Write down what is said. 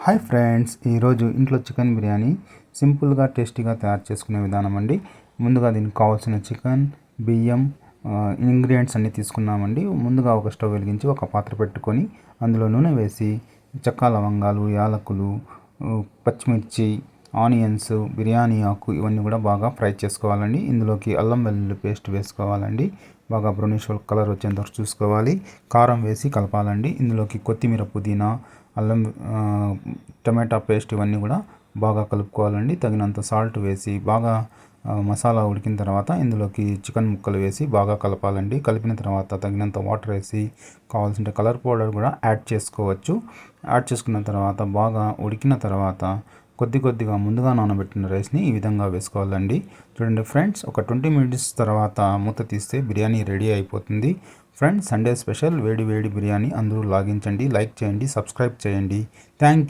Hi friends, ఈరోజు ఇంట్లో chicken biryani సింపుల్గా టేస్టీగా తయారు చేసుకునే విధానం అండి. ముందుగా దీనికి కావాల్సిన చికెన్, బియ్యం, ఇంగ్రీడియంట్స్ అన్నీ తీసుకున్నామండి. ముందుగా ఒక స్టవ్ వెలిగించి ఒక పాత్ర పెట్టుకొని అందులో నూనె వేసి చెక్క, లవంగాలు, యాలకులు, పచ్చిమిర్చి, ఆనియన్స్, బిర్యానీ ఆకు ఇవన్నీ కూడా బాగా ఫ్రై చేసుకోవాలండి. ఇందులోకి అల్లం వెల్లుల్లి పేస్ట్ వేసుకోవాలండి. బాగా బ్రౌనిష్ కలర్ వచ్చేంత వరకు చూసుకోవాలి. కారం వేసి కలపాలండి. ఇందులోకి కొత్తిమీర, పుదీనా, అల్లం, టమాటా పేస్ట్ ఇవన్నీ కూడా బాగా కలుపుకోవాలండి. తగినంత సాల్ట్ వేసి బాగా మసాలా ఉడికిన తర్వాత ఇందులోకి చికెన్ ముక్కలు వేసి బాగా కలపాలండి. కలిపిన తర్వాత తగినంత వాటర్ వేసి కావాల్సిన కలర్ పౌడర్ కూడా యాడ్ చేసుకోవచ్చు. యాడ్ చేసుకున్న తర్వాత బాగా ఉడికిన తర్వాత కొద్దిగా ముందుగా నానబెట్టిన రైస్ని ఈ విధంగా వేసుకోవాలండి. చూడండి ఫ్రెండ్స్, ఒక 20 మినిట్స్ తర్వాత మూత తీస్తే బిర్యానీ రెడీ అయిపోతుంది. ఫ్రెండ్స్, సండే స్పెషల్ వేడి వేడి బిర్యానీ అందరూ లాగించండి, లైక్ చేయండి, సబ్స్క్రైబ్ చేయండి. Thank you.